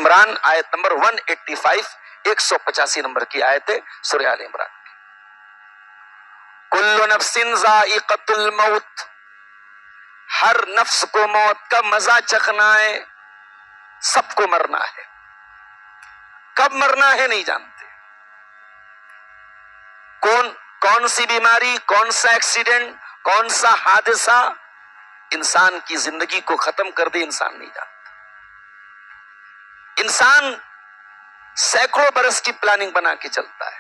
عمران آیت number 185، 185 number کی آیت ہے سورہ آل عمران۔ کل نفس ذائقۃ الموت، ہر نفس کو موت کا مزہ چکھنا ہے، سب کو مرنا ہے، کب مرنا ہے نہیں جانتے۔ کون سی بیماری، کون سا ایکسیڈنٹ، کون سا حادثہ انسان کی زندگی کو ختم کر دے انسان نہیں جانتا۔ انسان سینکڑوں برس کی پلاننگ بنا کے چلتا ہے،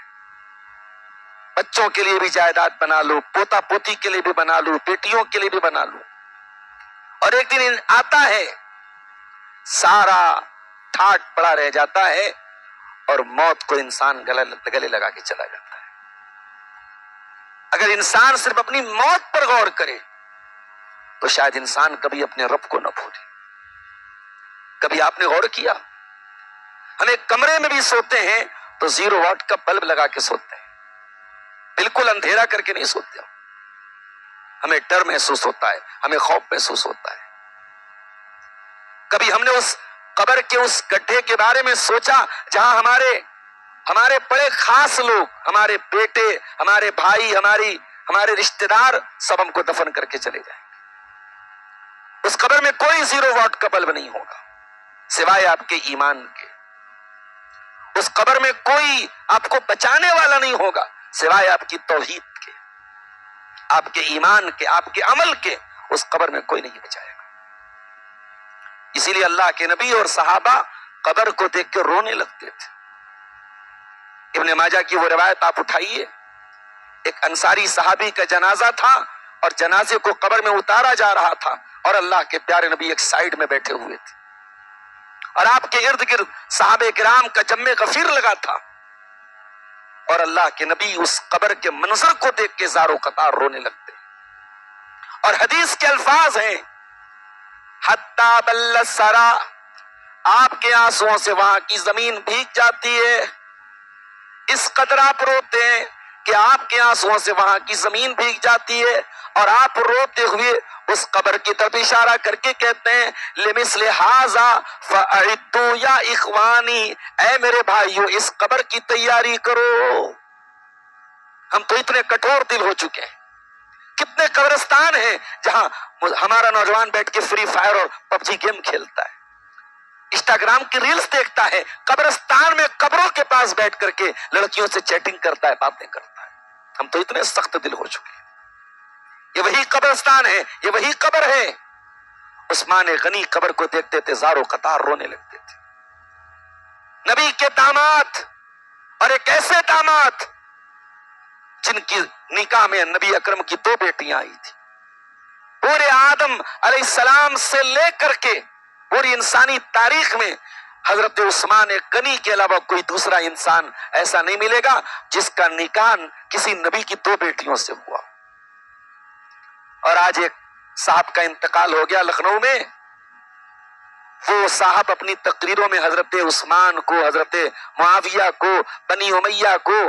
بچوں کے لیے بھی جائیداد بنا لو، پوتا پوتی کے لیے بھی بنا لو، بیٹیوں کے لیے بھی بنا لو، اور ایک دن آتا ہے سارا ٹھاٹ پڑا رہ جاتا ہے اور موت کو انسان گلے لگا کے چلا جاتا ہے۔ اگر انسان صرف اپنی موت پر غور کرے تو شاید انسان کبھی اپنے رب کو نہ بھولے۔ کبھی آپ نے غور کیا، ہم ایک کمرے میں بھی سوتے ہیں تو 0 واٹ کا بلب لگا کے سوتے ہیں، بالکل اندھیرا کر کے نہیں سوتے، ہمیں ڈر محسوس ہوتا ہے، ہمیں خوف محسوس ہوتا ہے۔ کبھی ہم نے اس قبر کے اس گڈھے کے بارے میں سوچا جہاں ہمارے بڑے خاص لوگ، ہمارے بیٹے، ہمارے بھائی، ہمارے رشتہ دار سب ہم کو دفن کر کے چلے جائیں گے۔ اس قبر میں کوئی 0 واٹ کا بلب نہیں ہوگا سوائے آپ کے ایمان کے۔ اس قبر میں کوئی آپ کو بچانے والا نہیں ہوگا سوائے آپ کی توحید کے، آپ کے ایمان کے، آپ کے عمل کے۔ اس قبر میں کوئی نہیں بچائے گا۔ اسی لیے اللہ کے نبی اور صحابہ قبر کو دیکھ کے رونے لگتے تھے۔ ابن ماجہ کی وہ روایت آپ اٹھائیے، ایک انصاری صحابی کا جنازہ تھا اور جنازے کو قبر میں اتارا جا رہا تھا، اور اللہ کے پیارے نبی ایک سائیڈ میں بیٹھے ہوئے تھے، اور آپ کے ارد گرد صحابہ کرام کا جم غفیر لگا تھا، اور اللہ کے نبی اس قبر کے منظر کو دیکھ کے زار و قطار رونے لگتے۔ اور حدیث کے الفاظ ہیں حتی بل الثری، آپ کے آنسوؤں سے وہاں کی زمین بھیگ جاتی ہے، اس قدر آپ روتے ہیں کہ آپ کے آنسوؤں سے وہاں کی زمین بھیگ جاتی ہے، اور آپ روتے ہوئے اس قبر کی طرف اشارہ کر کے کہتے ہیں لمثل ھذا فاعدوا یا اخوانی، اے میرے بھائیو اس قبر کی تیاری کرو۔ ہم تو اتنے کٹھور دل ہو چکے ہیں، کتنے قبرستان ہیں جہاں ہمارا نوجوان بیٹھ کے فری فائر اور پب جی گیم کھیلتا ہے، انسٹاگرام کی ریلز دیکھتا ہے، قبرستان میں قبروں کے پاس بیٹھ کر کے لڑکیوں سے چیٹنگ کرتا ہے، باتیں کرتا ہے۔ ہم تو اتنے سخت دل ہو چکے ہیں۔ یہ وہی قبرستان ہے، یہ وہی قبر ہے۔ عثمان غنی قبر کو دیکھتے تھے زار و قطار رونے لگتے تھے۔ نبی کے داماد، اور ایک ایسے داماد جن کی نکاح میں نبی اکرم کی 2 بیٹیاں آئی تھی، پورے آدم علیہ السلام سے لے کر کے پوری انسانی تاریخ میں حضرت عثمان غنی کے علاوہ کوئی دوسرا انسان ایسا نہیں ملے گا جس کا نکاح کسی نبی کی 2 بیٹیوں سے ہوا۔ اور آج ایک صاحب کا انتقال ہو گیا لکھنؤ میں، وہ صاحب اپنی تقریروں میں حضرت عثمان کو، حضرت معاویہ کو، بنی امیہ کو،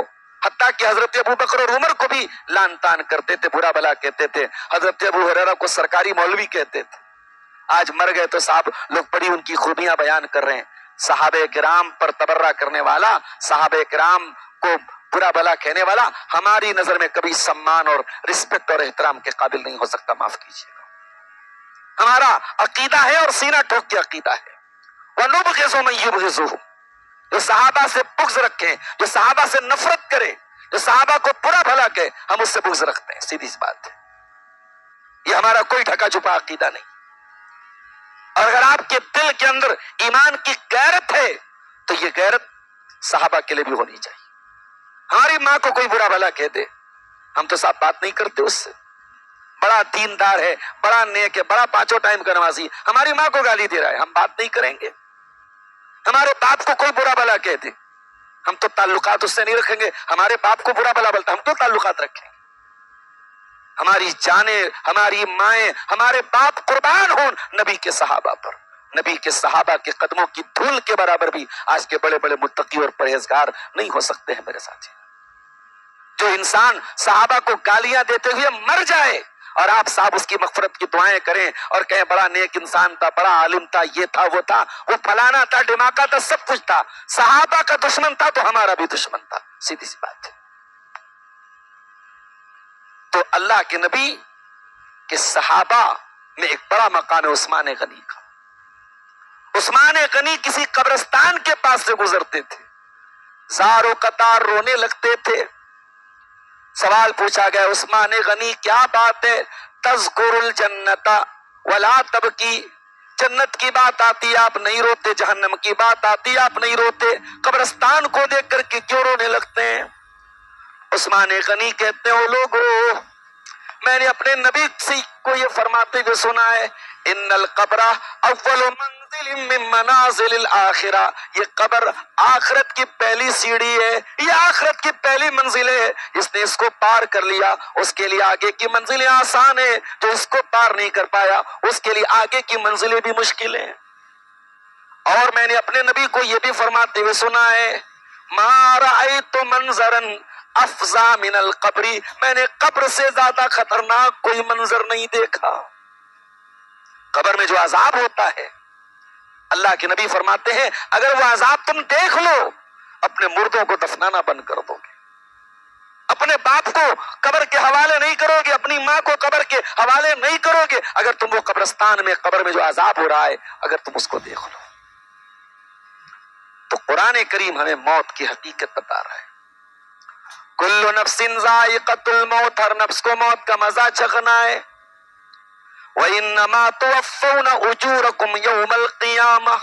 حتیٰ کہ حضرت ابو بکر اور عمر کو بھی لعن طعن کرتے تھے، برا بھلا کہتے تھے، حضرت ابو ہریرہ کو سرکاری مولوی کہتے تھے۔ آج مر گئے تو صاحب لوگ بڑی ان کی خوبیاں بیان کر رہے ہیں۔ صحابہ کرام پر تبرہ کرنے والا، صحابہ کرام کو برا بھلا کہنے والا ہماری نظر میں کبھی سمان اور رسپیکٹ اور احترام کے قابل نہیں ہو سکتا، معاف کیجیے گا۔ ہمارا عقیدہ ہے اور سینہ ٹھوک کے عقیدہ ہے، وَنُبْغِضُ مَن يُبْغِضُهُ، جو صحابہ سے بغض رکھے، جو صحابہ سے نفرت کرے، جو صحابہ کو برا بھلا کہے، ہم اس سے بغض رکھتے ہیں، سیدھی سی بات ہے۔ یہ ہمارا کوئی ڈھکا چھپا عقیدہ نہیں۔ اور اگر آپ کے دل کے اندر ایمان کی غیرت ہے تو یہ غیرت صحابہ کے لیے بھی ہونی چاہیے۔ ہماری ماں کو کوئی برا بھلا کہہ دے، ہم تو صاحب بات نہیں کرتے اس سے، بڑا دیندار ہے، بڑا نیک ہے، بڑا 5 ٹائم کا نمازی، ہماری ماں کو گالی دے رہا ہے، ہم بات نہیں کریں گے۔ ہمارے باپ کو کوئی برا بھلا کہہ دے، ہم تو تعلقات اس سے نہیں رکھیں گے، ہمارے باپ کو برا بھلا بولتا ہم تو تعلقات رکھیں گے۔ ہماری جانیں، ہماری مائیں، ہمارے باپ قربان ہوں نبی کے صحابہ پر۔ نبی کے صحابہ کے قدموں کی دھول کے برابر بھی آج کے بڑے بڑے متقی اور پرہیزگار نہیں ہو سکتے ہیں میرے ساتھی۔ جو انسان صحابہ کو گالیاں دیتے ہوئے مر جائے، اور آپ صاحب اس کی مغفرت کی دعائیں کریں اور کہیں بڑا نیک انسان تھا، بڑا عالم تھا، یہ تھا وہ تھا، وہ فلانا تھا، ڈھماکا تھا، سب کچھ تھا، صحابہ کا دشمن تھا تو ہمارا بھی دشمن تھا، سیدھی سی بات ہے۔ تو اللہ کے نبی کہ صحابہ میں ایک بڑا مقام ہے عثمان غنی کا۔ عثمان غنی کسی قبرستان کے پاس سے گزرتے تھے، زار و قطار رونے لگتے تھے۔ سوال پوچھا گیا عثمان غنی کیا بات ہے؟ تذکر الجنت ولا تبکی، جنت کی بات آتی آپ نہیں روتے، جہنم کی بات آتی آپ نہیں روتے، قبرستان کو دیکھ کر کے کیوں رونے لگتے ہیں؟ عثمان غنی کہتے ہیں او لوگو، میں نے اپنے نبی سے کو یہ فرماتے ہوئے سنا ہے، ان القبر اول منزل من منازل الاخرہ، یہ قبر آخرت کی پہلی سیڑھی ہے، یہ آخرت کی پہلی منزل ہے، جس نے اس کو پار کر لیا اس کے لیے آگے کی منزلیں آسان ہیں، جو اس کو پار نہیں کر پایا اس کے لیے آگے کی منزلیں بھی مشکل ہیں۔ اور میں نے اپنے نبی کو یہ بھی فرماتے ہوئے سنا ہے، ما رأیت منظرا افزا من القبری، میں نے قبر سے زیادہ خطرناک کوئی منظر نہیں دیکھا۔ قبر میں جو عذاب ہوتا ہے، اللہ کے نبی فرماتے ہیں اگر وہ عذاب تم دیکھ لو اپنے مردوں کو دفنانا بند کر دو گے، اپنے باپ کو قبر کے حوالے نہیں کرو گے، اپنی ماں کو قبر کے حوالے نہیں کرو گے، اگر تم وہ قبرستان میں قبر میں جو عذاب ہو رہا ہے اگر تم اس کو دیکھ لو۔ تو قرآن کریم ہمیں موت کی حقیقت بتا رہا ہے، کل نفس ذائقۃ الموت، ہر نفس کو موت کا مزہ چکھنا ہے، وَإِنَّمَا تُوَفَّوْنَ أُجُورَكُمْ يَوْمَ الْقِيَامَةِ،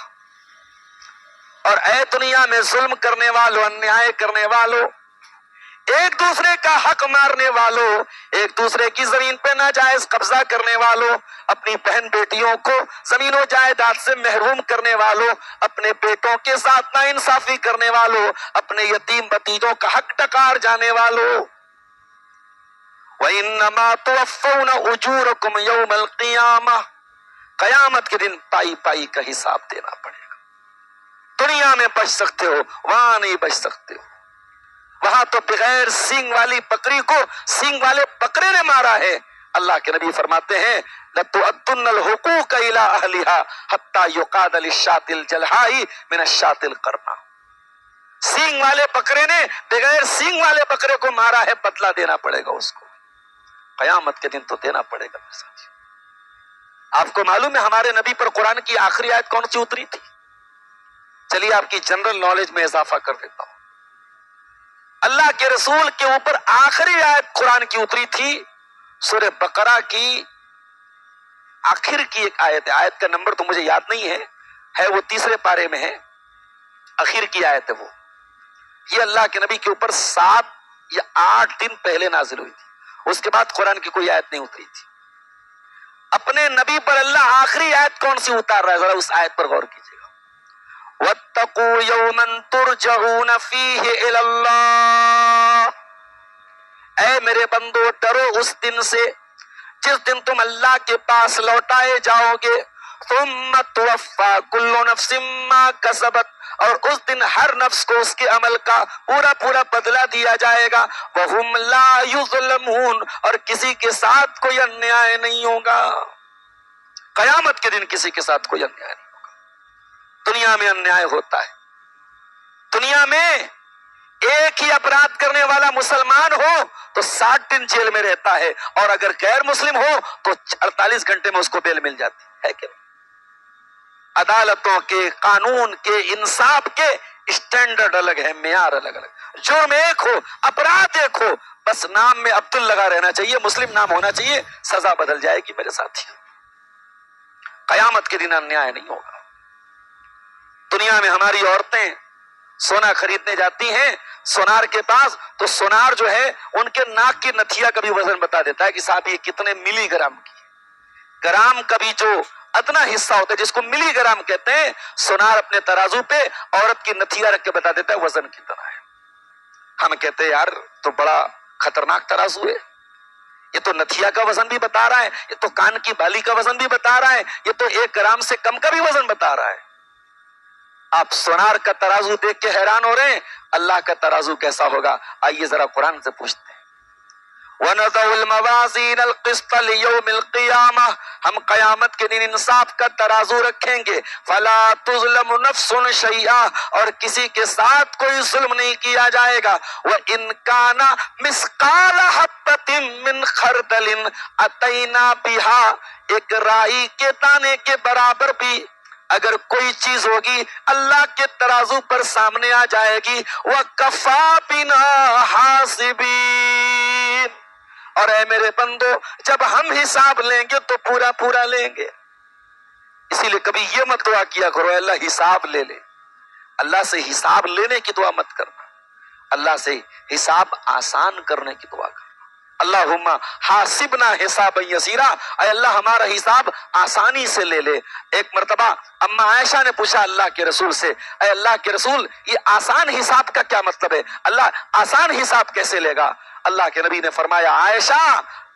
اور اے دنیا میں ظلم کرنے والوں، انیائے کرنے والوں، ایک دوسرے کا حق مارنے والوں، ایک دوسرے کی زمین پہ ناجائز قبضہ کرنے والوں، اپنی بہن بیٹیوں کو زمین و جائیداد سے محروم کرنے والوں، اپنے بیٹوں کے ساتھ ناانصافی کرنے والوں، اپنے یتیم بتیجوں کا حق ٹکار جانے والوں، وَإِنَّمَا تُوَفَّوْنَ أُجُورَكُمْ يَوْمَ الْقِيَامَةِ، قیامت کے دن پائی پائی کا حساب دینا پڑے گا۔ دنیا میں بچ سکتے ہو، وہاں نہیں بچ سکتے ہو، وہاں تو بغیر سینگ والی بکری کو سینگ والے بکرے نے مارا ہے۔ اللہ کے نبی فرماتے ہیں لَتُؤَدُّنَّ الْحُقُوقَ إِلَىٰ أَهْلِهَا حَتَّىٰ يُقَادَ لِلشَّاةِ الْجَلْحَاءِ مِنَ الشَّاةِ الْقَرْنَىٰ، سینگ والے بکرے نے بغیر سینگ والے بکرے کو مارا ہے، بدلہ دینا پڑے گا اس کو، قیامت کے دن تو دینا پڑے گا میرے ساتھ۔ آپ کو معلوم ہے ہمارے نبی پر قرآن کی آخری آیت کون سی اتری تھی؟ چلیے آپ کی جنرل نالج میں اضافہ کر دیتا ہوں، اللہ کے رسول کے اوپر آخری آیت قرآن کی اتری تھی سورہ بقرہ کی آخر کی ایک آیت ہے، آیت کا نمبر تو مجھے یاد نہیں ہے وہ تیسرے پارے میں ہے، آخر کی آیت ہے وہ، یہ اللہ کے نبی کے اوپر 7 یا 8 دن پہلے نازل ہوئی تھی، اس کے بعد قرآن کی کوئی آیت نہیں اتری تھی۔ اپنے نبی پر اللہ آخری آیت کون سی اتار رہا ہے، ذرا اس آیت پر غور کیجیے گا، وَاتَّقُوا يَوْمًا تُرْجَعُونَ فِيهِ إِلَى اللَّهِ، اے میرے بندو ڈرو اس دن سے جس دن تم اللہ کے پاس لوٹائے جاؤ گے، ثُمَّ تُوَفَّى كُلُّ نَفْسٍ مَّا كَسَبَتْ، اور اس دن ہر نفس کو اس کے عمل کا پورا پورا بدلہ دیا جائے گا، وَهُمْ لَا يُظْلَمُونَ، اور کسی کے ساتھ کوئی انیائے نہیں ہوگا، قیامت کے دن کسی کے ساتھ کوئی انیائے نہیں ہوگا۔ دنیا میں انیائے ہوتا ہے، دنیا میں ایک ہی اپرادھ کرنے والا مسلمان ہو تو 60 دن جیل میں رہتا ہے، اور اگر غیر مسلم ہو تو 48 گھنٹے میں اس کو بیل مل جاتی ہے کہ نہیں؟ عدالتوں کے، قانون کے، انصاف کے اسٹینڈرڈ الگ ہے، معیار الگ الگ، جرم ایک ہو، اپرادھ ایک ہو، بس نام میں عبد لگا رہنا چاہیے، مسلم نام ہونا چاہیے، سزا بدل جائے گی میرے ساتھی۔ قیامت کے دن انیائے نہیں ہوگا۔ دنیا میں ہماری عورتیں سونا خریدنے جاتی ہیں سونار کے پاس، تو سونار جو ہے ان کے ناک کی نتھیا کا بھی وزن بتا دیتا ہے کہ صاحب یہ کتنے ملی گرام کی ہے۔ گرام کا بھی جو ادنا حصہ ہوتا ہے جس کو ملی گرام کہتے ہیں، سونار اپنے ترازو پہ عورت کی نتھیا رکھ کے بتا دیتا ہے وزن کتنا ہے۔ ہم کہتے ہیں یار تو بڑا خطرناک ترازو ہے، یہ تو نتھیا کا وزن بھی بتا رہا ہے، یہ تو کان کی بالی کا وزن بھی بتا رہا ہے، یہ تو 1 گرام سے کم کا بھی وزن بتا رہا ہے۔ آپ سونار کا ترازو دیکھ کے حیران ہو رہے ہیں، اللہ کا ترازو کیسا ہوگا؟ آئیے ذرا قرآن سے پوچھتے ہیں، وَنَضَعُ الْمَوَازِينَ الْقِسْطَ لِيَوْمِ الْقِيَامَةِ، ہم قیامت کے دن انصاف کا ترازو رکھیں گے. فَلَا تُظْلَمُ نَفْسٌ شَيْئًا، اور کسی کے ساتھ کوئی ظلم نہیں کیا جائے گا. وَإِنْ كَانَ مِثْقَالَ حَبَّةٍ مِّنْ خَرْدَلٍ أَتَيْنَا بِهَا، ایک رائی کے دانے کے برابر بھی اگر کوئی چیز ہوگی اللہ کے ترازو پر سامنے آ جائے گی. وَكَفَى بِنَا حَاسِبِينَ، اور اے میرے بندو جب ہم حساب لیں گے تو پورا پورا لیں گے. اسی لیے کبھی یہ مت دعا کیا کرو اللہ حساب لے لے. اللہ سے حساب لینے کی دعا مت کرنا، اللہ سے حساب آسان کرنے کی دعا کرنا. اللہم حاسبنا حسابا یسیرا، اے اللہ ہمارا حساب آسانی سے لے لے. ایک مرتبہ اما عائشہ نے پوچھا اللہ کے رسول سے، اے اللہ کے رسول یہ آسان حساب کا کیا مطلب ہے؟ اللہ آسان حساب کیسے لے گا؟ اللہ کے نبی نے فرمایا عائشہ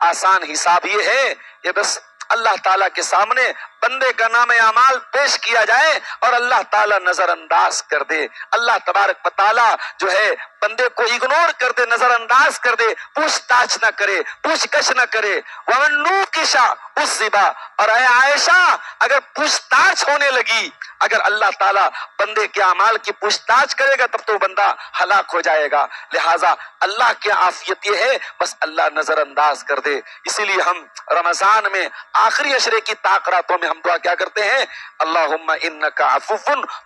آسان حساب یہ ہے، یہ بس اللہ تعالیٰ کے سامنے بندے کا نام اعمال پیش کیا جائے اور اللہ تعالیٰ نظر انداز کر دے. اللہ تبارک و تعالیٰ جو ہے بندے کو اگنور کر دے، نظر انداز کر دے، پوچھ تاچھ نہ کرے، پوچھ گچھ نہ کرے. وَمَن نُوقِشَ عُذِّبَ، اور اے عائشہ اگر پوچھ تاچھ ہونے لگی، اگر اللہ تعالیٰ بندے کے اعمال کی پوچھ تاچھ کرے گا تب تو بندہ ہلاک ہو جائے گا. لہٰذا اللہ کی عافیت یہ ہے بس اللہ نظر انداز کر دے. اسی لیے ہم رمضان میں آخری عشرے کی تاخراتوں میں ہم دعا کیا کرتے ہیں؟ اللہم انکا عفو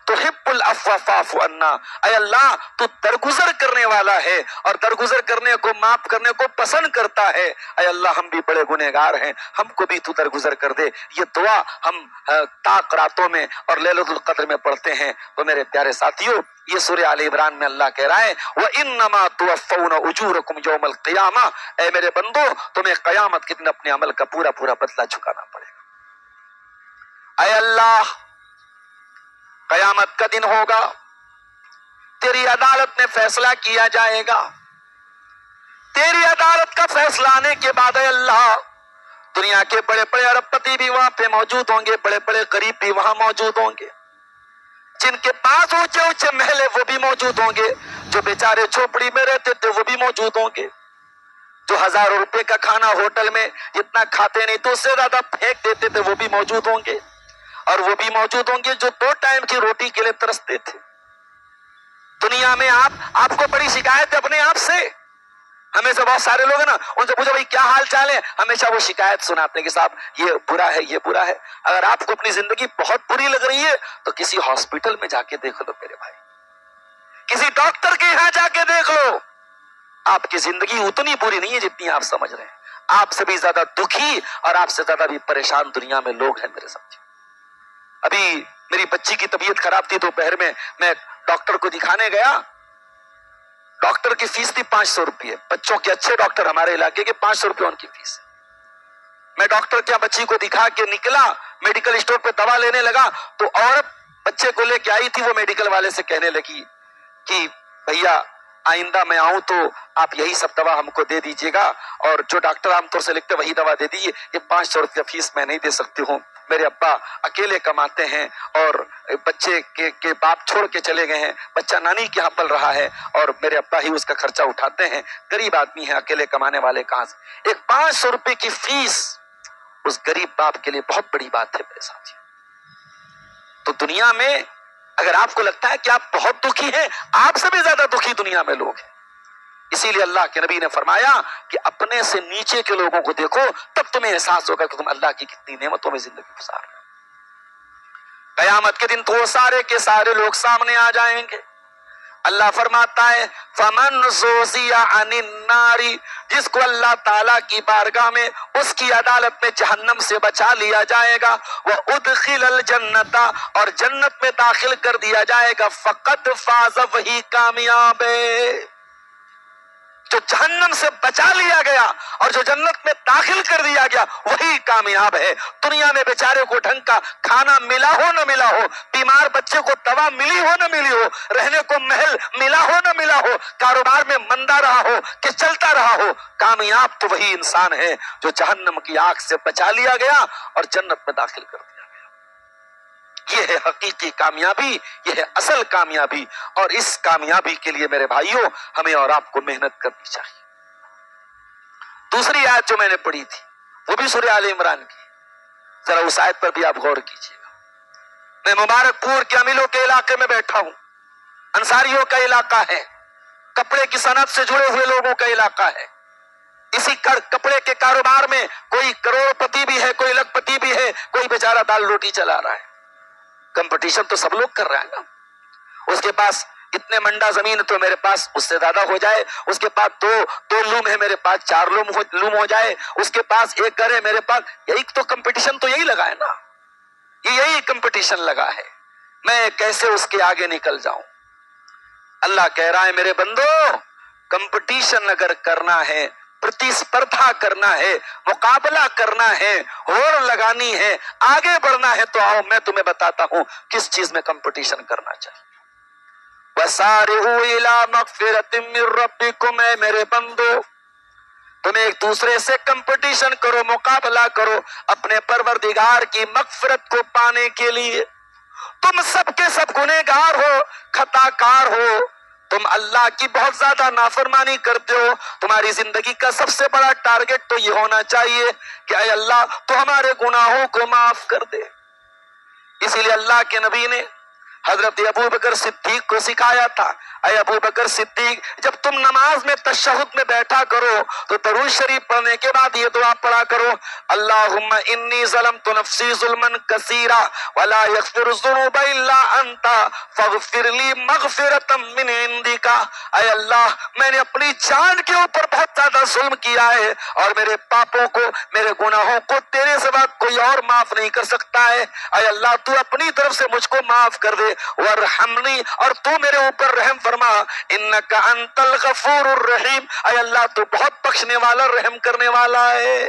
تحب العفو فاعف عنا، اے اللہ تو درگزر کرنے والا ہے اور درگزر کرنے کو معاف کرنے کو پسند کرتا ہے. اے اللہ ہم بھی بڑے گنہگار ہیں، ہم کو بھی تو درگزر کر دے. یہ دعا ہم تاخراتوں میں اور لیلۃ القدر میں پڑھتے ہیں. تو میرے پیارے ساتھیوں یہ سورہ آل عمران میں اللہ کہہ رہا ہے وَإِنَّمَا تُوَفَّوْنَ أُجُورَكُمْ يَوْمَ الْقِيَامَةِ، اے میرے بندو تمہیں قیامت کے دن اپنے عمل کا پورا پورا بدلہ چکانا پڑے گا. اے اللہ قیامت کا دن ہوگا، تیری عدالت میں فیصلہ کیا جائے گا. تیری عدالت کا فیصلہ آنے کے بعد اے اللہ دنیا کے بڑے بڑے ارب پتی بھی وہاں پہ موجود ہوں گے، بڑے بڑے غریب بھی وہاں موجود ہوں گے، جن کے پاس اونچے اونچے محل ہے وہ بھی موجود ہوں گے، جو بیچارے جھوپڑی میں رہتے تھے وہ بھی موجود ہوں گے، جو ہزاروں روپے کا کھانا ہوٹل میں جتنا کھاتے نہیں تو اس سے زیادہ پھینک دیتے تھے وہ بھی موجود ہوں گے، اور وہ بھی موجود ہوں گے جو 2 ٹائم کی روٹی کے لیے ترستے تھے. دنیا میں آپ کو بڑی شکایت ہے اپنے آپ سے. ہمیشہ بہت سارے لوگ ہیں نا ان سے پوچھو بھائی کیا حال چال ہے، ہمیشہ وہ شکایت سناتے ہیں کہ صاحب یہ برا ہے یہ برا ہے. اگر آپ کو اپنی زندگی بہت بری لگ رہی ہے تو کسی ہاسپٹل میں جا کے دیکھ لو میرے بھائی، کسی ڈاکٹر کے یہاں جا کے دیکھ لو. آپ کی زندگی اتنی بری نہیں ہے جتنی آپ سمجھ رہے ہیں. آپ سے بھی زیادہ دکھی اور آپ سے زیادہ بھی پریشان دنیا میں لوگ ہیں میرے ساتھ. ابھی میری بچی کی طبیعت خراب تھی دوپہر میں ڈاکٹر کو دکھانے گیا. ڈاکٹر کی فیس تھی 500 روپے. بچوں کے اچھے ڈاکٹر ہمارے علاقے کے 500 روپے ان کی فیس. میں ڈاکٹر کیا بچی کو دکھا کے نکلا، میڈیکل اسٹور پہ دوا لینے لگا تو عورت بچے کو لے کے آئی تھی، وہ میڈیکل والے سے کہنے لگی کہ بھیا آئندہ میں آؤں تو آپ یہی سب دوا ہم کو دے دیجیے گا، اور جو ڈاکٹر عام طور سے لکھتے وہی دوا دے دیجیے. یہ 500 روپے فیس میں نہیں دے سکتی ہوں، میرے ابا اکیلے کماتے ہیں اور بچے کے باپ چھوڑ کے چلے گئے ہیں، بچہ نانی کے یہاں پل رہا ہے اور میرے ابا ہی اس کا خرچہ اٹھاتے ہیں، غریب آدمی ہیں، اکیلے کمانے والے کہاں سے. ایک 500 روپے کی فیس اس غریب باپ کے لیے بہت بڑی بات ہے میرے ساتھ. تو دنیا میں اگر آپ کو لگتا ہے کہ آپ بہت دکھی ہیں، آپ سے بھی زیادہ دکھی دنیا میں لوگ ہیں. اسی لیے اللہ کے نبی نے فرمایا کہ اپنے سے نیچے کے لوگوں کو دیکھو تب تمہیں احساس ہوگا کہ تم اللہ کی کتنی نعمتوں میں زندگی گزار رہے ہو. قیامت کے دن تو وہ سارے کے سارے لوگ سامنے آ جائیں گے. اللہ فرماتا ہے فمن زوزی عن النار، جس کو اللہ تعالیٰ کی بارگاہ میں اس کی عدالت میں جہنم سے بچا لیا جائے گا، وہ ادخل الجنت، اور جنت میں داخل کر دیا جائے گا، فقط فاز، وہی کامیاب ہے. جو جہنم سے بچا لیا گیا اور جو جنت میں داخل کر دیا گیا وہی کامیاب ہے. دنیا میں بیچارے کو ڈھنگ کا کھانا ملا ہو نہ ملا ہو، بیمار بچے کو دوا ملی ہو نہ ملی ہو، رہنے کو محل ملا ہو نہ ملا ہو، کاروبار میں مندہ رہا ہو کہ چلتا رہا ہو، کامیاب تو وہی انسان ہے جو جہنم کی آگ سے بچا لیا گیا اور جنت میں داخل کر دیا. یہ ہے حقیقی کامیابی، یہ ہے اصل کامیابی، اور اس کامیابی کے لیے میرے بھائیوں ہمیں اور آپ کو محنت کرنی چاہیے. دوسری آیت جو میں نے پڑھی تھی وہ بھی سورہ آل عمران کی، ذرا اس آیت پر بھی آپ غور کیجیے گا۔ میں مبارک پور کے امیلوں کے علاقے میں بیٹھا ہوں، انصاریوں کا علاقہ ہے، کپڑے کی صنعت سے جڑے ہوئے لوگوں کا علاقہ ہے۔ اسی کپڑے کے کاروبار میں کوئی کروڑ پتی بھی ہے، کوئی لکھ پتی بھی ہے، کوئی بیچارہ دال روٹی چلا رہا ہے۔ کمپٹیشن تو سب لوگ کر رہے ہیں نا۔ اس کے پاس اتنے منڈا زمین تو میرے پاس اس سے زیادہ ہو جائے، اس کے پاس دو لوم ہے، میرے پاس 4 لوم ہو جائے، اس کے پاس 1 گھر ہے، میرے پاس، یہی تو کمپٹیشن تو یہی لگا ہے نا، یہی کمپٹیشن لگا ہے۔ میں کیسے اس کے آگے نکل جاؤں؟ اللہ کہہ رہا ہے میرے بندو، کمپٹیشن اگر کرنا ہے، پرتیسپردھا کرنا ہے، مقابلہ کرنا ہے، ہوڑ لگانی ہے، آگے بڑھنا ہے، تو آؤ میں تمہیں بتاتا ہوں کس چیز میں کمپٹیشن کرنا چاہیے۔ وَسَارِعُوا إِلَىٰ مَغْفِرَةٍ مِّن رَّبِّكُمْ، اے میرے بندو تم ایک دوسرے سے کمپٹیشن کرو، مقابلہ کرو اپنے پروردگار کی مغفرت کو پانے کے لیے۔ تم سب کے سب گنہگار ہو، خطا کار ہو، تم اللہ کی بہت زیادہ نافرمانی کرتے ہو۔ تمہاری زندگی کا سب سے بڑا ٹارگٹ تو یہ ہونا چاہیے کہ اے اللہ تو ہمارے گناہوں کو معاف کر دے۔ اسی لیے اللہ کے نبی نے حضرت ابو بکر صدیق کو سکھایا تھا، اے ابو بکر صدیق جب تم نماز میں تشہد میں بیٹھا کرو تو درود شریف پڑھنے کے بعد یہ دعا پڑھا کرو، اللہم انی ظلمت نفسی ظلما کثیرا ولا یغفر الذنوب الا انت فاغفر لی مغفرۃ من عندک۔ اے اللہ میں نے اپنی جان کے اوپر بہت زیادہ ظلم کیا ہے اور میرے پاپوں کو، میرے گناہوں کو تیرے سوا کوئی اور معاف نہیں کر سکتا ہے۔ اے اللہ تو اپنی طرف سے مجھ کو معاف کر دے، ورحمنی اور تو میرے اوپر رحم فرما، انک انت الغفور الرحیم، اے اللہ تو بہت بخشنے والا، رحم کرنے والا ہے۔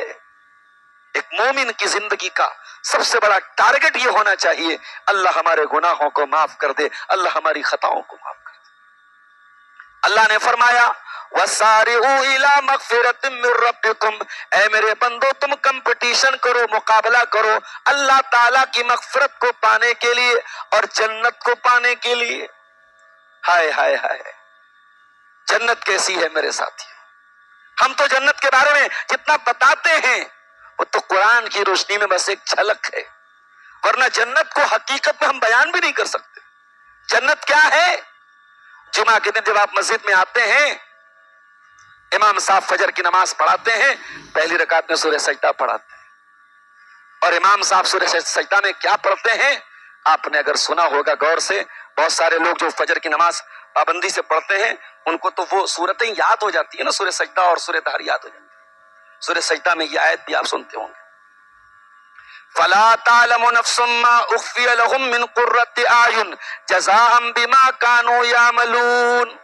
ایک مومن کی زندگی کا سب سے بڑا ٹارگٹ یہ ہونا چاہیے، اللہ ہمارے گناہوں کو معاف کر دے، اللہ ہماری خطاؤں کو معاف کر دے۔ اللہ نے فرمایا وَسَارِعُوا إِلَىٰ مَغْفِرَةٍ مِّن رَّبِّكُمْ، اے میرے بندو تم کمپٹیشن کرو، مقابلہ کرو اللہ تعالیٰ کی مغفرت کو پانے کے لیے اور جنت کو پانے کے لیے۔ ہائے ہائے ہائے، جنت کیسی ہے میرے ساتھی؟ ہم تو جنت کے بارے میں جتنا بتاتے ہیں وہ تو قرآن کی روشنی میں بس ایک جھلک ہے، ورنہ جنت کو حقیقت میں ہم بیان بھی نہیں کر سکتے۔ جنت کیا ہے؟ جمعہ کے دن جب آپ مسجد میں آتے ہیں، امام صاحب فجر کی نماز پڑھاتے ہیں، پہلی رکعت میں سورہ سجدہ پڑھاتے ہیں، اور امام صاحب سورہ سجدہ میں کیا پڑھتے ہیں آپ نے اگر سنا ہوگا غور سے، بہت سارے لوگ جو فجر کی نماز پابندی سے پڑھتے ہیں ان کو تو وہ صورتیں یاد ہو جاتی ہیں نا، سورہ سجدہ اور سورہ دہر یاد ہو جاتی ہے۔ سورہ سجدہ میں یہ آیت بھی آپ سنتے ہوں گے، فَلَا تَعْلَمُ نَفْسٌ مَّا أُخْفِيَ لَهُم مِّن قُرَّةِ أَعْيُنٍ جَزَاءً بِمَا كَانُوا يَعْمَلُونَ۔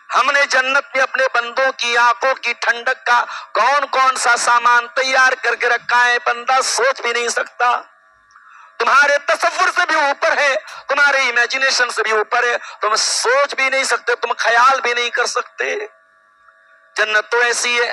ہم نے جنت میں اپنے بندوں کی آنکھوں کی ٹھنڈک کا کون کون سا سامان تیار کر کے رکھا ہے بندہ سوچ بھی نہیں سکتا، تمہارے تصور سے بھی اوپر ہے، تمہارے امیجنیشن سے بھی اوپر ہے، تم سوچ بھی نہیں سکتے، تم خیال بھی نہیں کر سکتے۔ جنت تو ایسی ہے،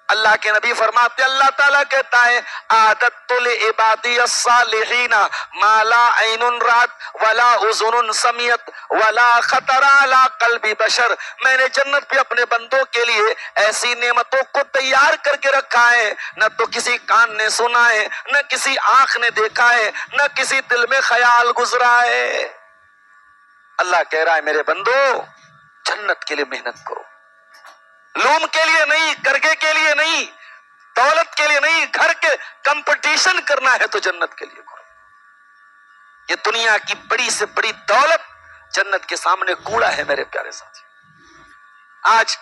اللہ کے نبی فرماتے، اللہ تعالیٰ کہتا ہے اعددت لعبادی الصالحین ما لا عین رات ولا اذن سمعت ولا خطر علی قلب بشر، میں نے جنت پہ اپنے بندوں کے لیے ایسی نعمتوں کو تیار کر کے رکھا ہے، نہ تو کسی کان نے سنا ہے، نہ کسی آنکھ نے دیکھا ہے، نہ کسی دل میں خیال گزرا ہے۔ اللہ کہہ رہا ہے میرے بندو جنت کے لیے محنت کرو، لوم کے لیے نہیں، کرگے کے لیے نہیں، دولت کے لیے نہیں، گھر کے کمپٹیشن کرنا ہے تو جنت کے لیے کرو۔ یہ دنیا کی بڑی سے بڑی دولت جنت کے سامنے کوڑا ہے میرے پیارے ساتھی۔ آج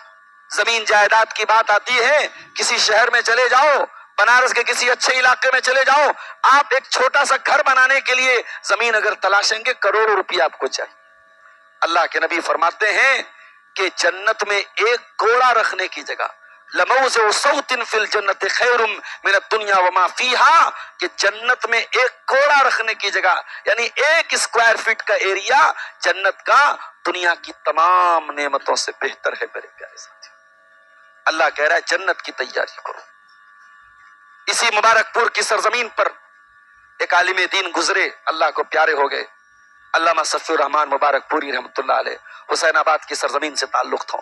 زمین جائیداد کی بات آتی ہے، کسی شہر میں چلے جاؤ، بنارس کے کسی اچھے علاقے میں چلے جاؤ، آپ ایک چھوٹا سا گھر بنانے کے لیے زمین اگر تلاشیں گے کروڑوں روپیہ آپ کو چاہیے۔ اللہ کے نبی فرماتے ہیں کہ جنت میں ایک گھوڑا رکھنے کی جگہ لموضع صوت فی الجنت خیر من الدنیا وما فیہا، کہ جنت میں ایک گھوڑا رکھنے کی جگہ یعنی 1 اسکوائر فٹ کا ایریا جنت کا دنیا کی تمام نعمتوں سے بہتر ہے میرے پیارے ساتھی۔ اللہ کہہ رہا ہے جنت کی تیاری کرو۔ اسی مبارک پور کی سرزمین پر ایک عالم دین گزرے، اللہ کو پیارے ہو گئے، علامہ صفی الرحمان مبارک پوری رحمۃ اللہ علیہ، حسین آباد کی سرزمین سے تعلق تھا۔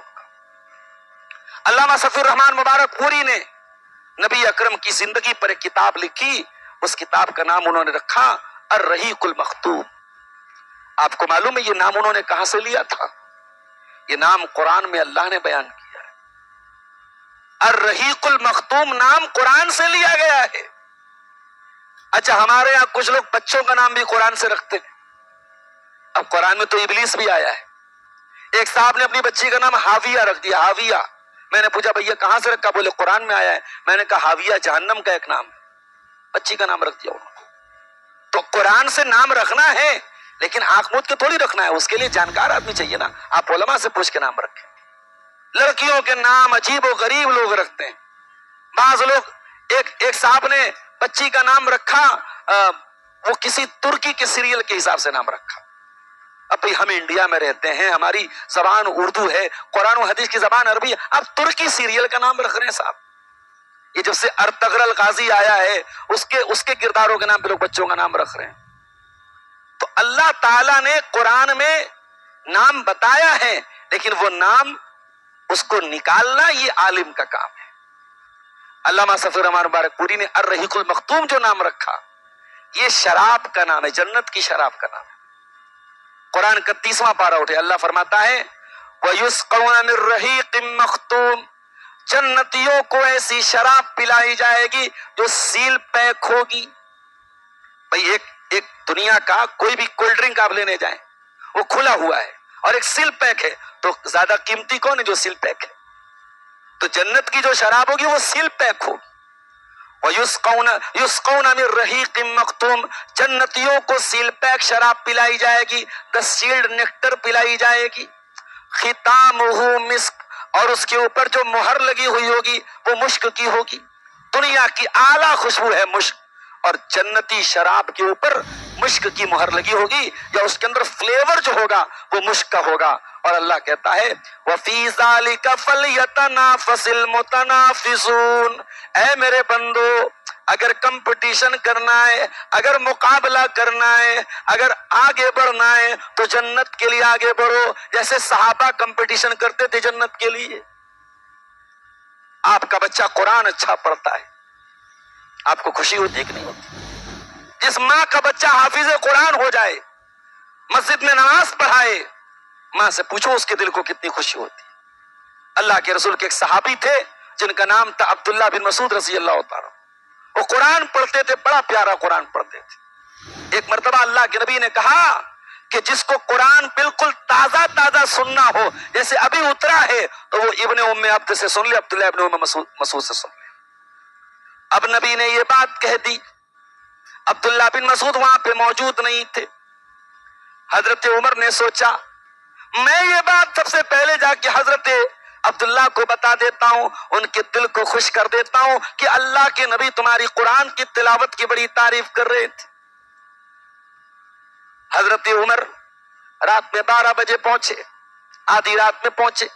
علامہ صفی الرحمان مبارک پوری نے نبی اکرم کی زندگی پر ایک کتاب لکھی، اس کتاب کا نام انہوں نے رکھا الرحیق المختوم۔ آپ کو معلوم ہے یہ نام انہوں نے کہاں سے لیا تھا؟ یہ نام قرآن میں اللہ نے بیان کیا ہے۔ الرحیق المختوم نام قرآن سے لیا گیا ہے۔ اچھا، ہمارے یہاں کچھ لوگ بچوں کا نام بھی قرآن سے رکھتے ہیں۔ اب قرآن میں تو ابلیس بھی آیا ہے۔ ایک صاحب نے اپنی بچی کا نام حاویہ رکھ دیا، حاویہ۔ میں نے پوچھا بھیا کہاں سے رکھا؟ بولے قرآن میں آیا ہے۔ میں نے کہا حاویہ جہنم کا ایک نام ہے، بچی کا نام رکھ دیا انہوں نے۔ تو قرآن سے نام رکھنا ہے لیکن آنکھ موت کے تھوڑی رکھنا ہے، اس کے لیے جانکار آدمی چاہیے نا۔ آپ علماء سے پوچھ کے نام رکھیں۔ لڑکیوں کے نام عجیب و غریب لوگ رکھتے ہیں۔ بعض لوگ ایک صاحب نے بچی کا نام رکھا وہ کسی ترکی کے سیریل کے حساب سے نام رکھا۔ اب بھئی ہم انڈیا میں رہتے ہیں، ہماری زبان اردو ہے، قرآن و حدیث کی زبان عربی ہے، اب ترکی سیریل کا نام رکھ رہے ہیں صاحب۔ یہ جب سے ارطغرل غازی آیا ہے اس کے کرداروں کے نام پہ لوگ بچوں کا نام رکھ رہے ہیں۔ تو اللہ تعالیٰ نے قرآن میں نام بتایا ہے لیکن وہ نام اس کو نکالنا یہ عالم کا کام ہے۔ علامہ صفی الرحمان مبارک پوری نے الرحیق المختوم جو نام رکھا یہ شراب کا نام ہے، جنت کی شراب کا نام ہے۔ قرآن کا 30واں پارہ اٹھے، اللہ فرماتا ہے وَيُسْقَوْنَ مِن رَّحِيقٍ مَّخْتُومٍ، جنتیوں کو ایسی شراب پلائی جائے گی جو سیل پیک ہوگی۔ بھئی ایک دنیا کا کوئی بھی کولڈ ڈرنک آپ لینے جائیں وہ کھلا ہوا ہے اور ایک سیل پیک ہے، تو زیادہ قیمتی کون ہے؟ جو سیل پیک ہے۔ تو جنت کی جو شراب ہوگی وہ سیل پیک ہوگی۔ یسقون من رحیق مختوم، جنتیوں کو سیل پیک شراب پلائی جائے گی، دا سیلڈ نیکٹر پلائی جائے گی۔ ختامہ مسک، اور اس کے اوپر جو مہر لگی ہوئی ہوگی وہ مشک کی ہوگی۔ دنیا کی اعلیٰ خوشبو ہے مشک، اور جنتی شراب کے اوپر مشک کی مہر لگی ہوگی یا اس کے اندر فلیور جو ہوگا وہ مشک کا ہوگا۔ اور اللہ کہتا ہے وَفِي ذَلِكَ فَلْيَتَنَافَسِ الْمُتَنَافِسُونَ، اے میرے بندو اگر کمپٹیشن کرنا ہے، اگر مقابلہ کرنا ہے، اگر آگے بڑھنا ہے تو جنت کے لیے آگے بڑھو، جیسے صحابہ کمپٹیشن کرتے تھے جنت کے لیے۔ آپ کا بچہ قرآن اچھا پڑھتا ہے، آپ کو خوشی ہوتی ہے کہ نہیں ہوتی؟ جس ماں کا بچہ حافظ قرآن ہو جائے، مسجد میں نماز پڑھائے، ماں سے پوچھو اس کے دل کو کتنی خوشی ہوتی ہے۔ اللہ کے رسول کے ایک صحابی تھے جن کا نام تھا عبداللہ بن مسعود رضی اللہ تعالیٰ، وہ قرآن پڑھتے تھے، بڑا پیارا قرآن پڑھتے تھے۔ ایک مرتبہ اللہ کے نبی نے کہا کہ جس کو قرآن بالکل تازہ تازہ سننا ہو، جیسے ابھی اترا ہے، تو وہ ابن ام عبد سے سن لے، عبداللہ ابن ام مسعود سے سن لے۔ اب نبی نے یہ بات کہہ دی، عبداللہ بن مسعود وہاں پہ موجود نہیں تھے۔ حضرت عمر نے سوچا میں یہ بات سب سے پہلے جا کے حضرت عبداللہ کو بتا دیتا ہوں، ان کے دل کو خوش کر دیتا ہوں کہ اللہ کے نبی تمہاری قرآن کی تلاوت کی بڑی تعریف کر رہے تھے۔ حضرت عمر رات میں 12 بجے پہنچے، آدھی رات میں پہنچے،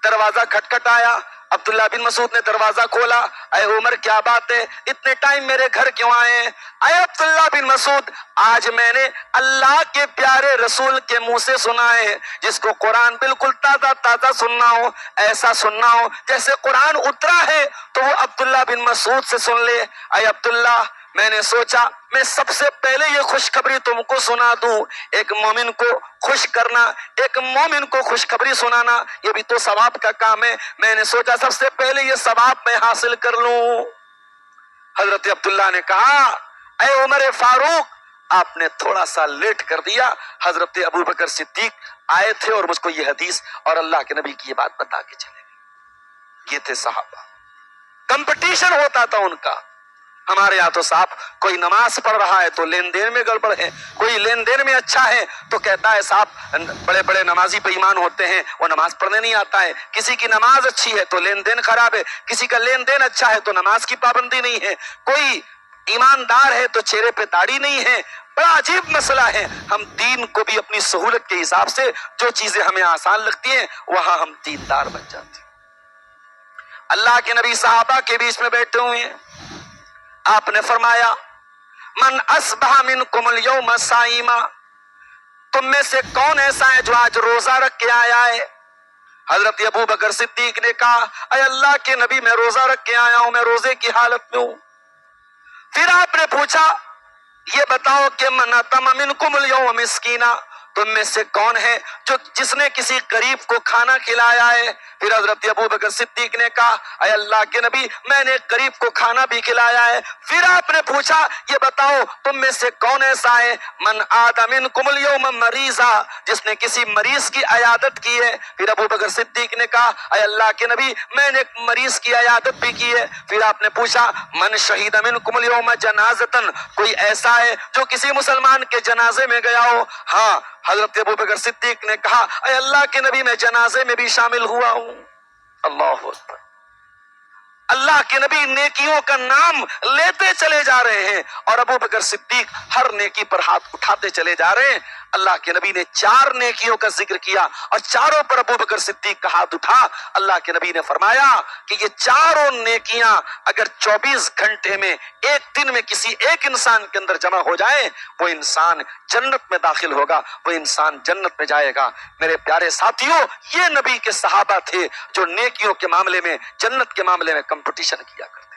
دروازہ کھٹکھٹایا، عبداللہ بن مسعود نے دروازہ کھولا، اے عمر کیا بات ہے، اتنے ٹائم میرے گھر کیوں آئے ہیں؟ اے عبداللہ بن مسعود، آج میں نے اللہ کے پیارے رسول کے منہ سے سنا ہے، جس کو قرآن بالکل تازہ تازہ سننا ہو، ایسا سننا ہو جیسے قرآن اترا ہے، تو وہ عبداللہ بن مسعود سے سن لے۔ اے عبداللہ، میں نے سوچا میں سب سے پہلے یہ خوشخبری تم کو سنا دوں۔ ایک مومن کو خوش کرنا، ایک مومن کو خوشخبری سنانا، یہ بھی تو ثواب کا کام ہے۔ میں نے سوچا سب سے پہلے یہ ثواب میں حاصل کر لوں۔ حضرت عبداللہ نے کہا اے عمر فاروق، آپ نے تھوڑا سا لیٹ کر دیا۔ حضرت ابوبکر صدیق آئے تھے اور مجھ کو یہ حدیث اور اللہ کے نبی کی یہ بات بتا کے چلے گئے۔ یہ تھے صحابہ، کمپٹیشن ہوتا تھا ان کا۔ ہمارے یہاں تو صاحب کوئی نماز پڑھ رہا ہے تو لین دین میں گڑبڑ ہے، کوئی لین دین میں اچھا ہے تو کہتا ہے صاحب بڑے بڑے نمازی بے ایمان ہوتے ہیں، وہ نماز پڑھنے نہیں آتا ہے۔ کسی کی نماز اچھی ہے تو لین دین خراب ہے، کسی کا لین دین اچھا ہے تو نماز کی پابندی نہیں ہے، کوئی ایماندار ہے تو چہرے پہ داڑھی نہیں ہے۔ بڑا عجیب مسئلہ ہے۔ ہم دین کو بھی اپنی سہولت کے حساب سے جو چیزیں ہمیں آسان لگتی ہیں وہاں ہم دیندار بن جاتے ہیں۔ اللہ کے نبی صحابہ کے بیچ میں بیٹھے ہوئے ہیں، آپ نے فرمایا من اصبح منکم اليوم صائما، تم میں سے کون ایسا ہے جو آج روزہ رکھ کے آیا ہے؟ حضرت ابو بکر صدیق نے کہا اے اللہ کے نبی میں روزہ رکھ کے آیا ہوں، میں روزے کی حالت میں ہوں۔ پھر آپ نے پوچھا یہ بتاؤ کہ من اتم منکم اليوم مسکینا، تم میں سے کون ہے جو جس نے کسی غریب کو کھانا کھلایا ہے؟ پھر حضرت ابو بکر صدیق نے کہا اے اللہ کے نبی میں نے ایک غریب کو کھانا بھی کھلایا ہے۔ پھر آپ نے پوچھا یہ بتاؤ تم میں سے کون ایسا ہے من عاد منکم اليوم مریضا، جس نے کسی مریض کی عیادت کی ہے؟ پھر ابو بکر صدیق نے کہا اے اللہ کے نبی میں نے ایک مریض کی عیادت بھی کی ہے۔ پھر آپ نے پوچھا من شہید منکم اليوم جنازتن، کوئی ایسا ہے جو کسی مسلمان کے جنازے میں گیا ہو؟ ہاں، حضرت ابو بکر صدیق نے کہا اے اللہ کے نبی میں جنازے میں بھی شامل ہوا ہوں۔ اللہ اکبر! اللہ کے نبی نیکیوں کا نام لیتے چلے جا رہے ہیں اور ابو بکر صدیق ہر نیکی پر ہاتھ اٹھاتے چلے جا رہے ہیں۔ اللہ کے نبی نے 4 نیکیوں کا ذکر کیا اور چاروں پر ابو بکر صدیق کا ہاتھ اٹھا۔ اللہ کے نبی نے فرمایا کہ یہ چاروں نیکیاں اگر 24 گھنٹے میں ایک دن میں کسی ایک انسان کے اندر جمع ہو جائے، وہ انسان جنت میں داخل ہوگا، وہ انسان جنت میں جائے گا۔ میرے پیارے ساتھیوں، یہ نبی کے صحابہ تھے جو نیکیوں کے معاملے میں، جنت کے معاملے میں کمپٹیشن کیا کرتے۔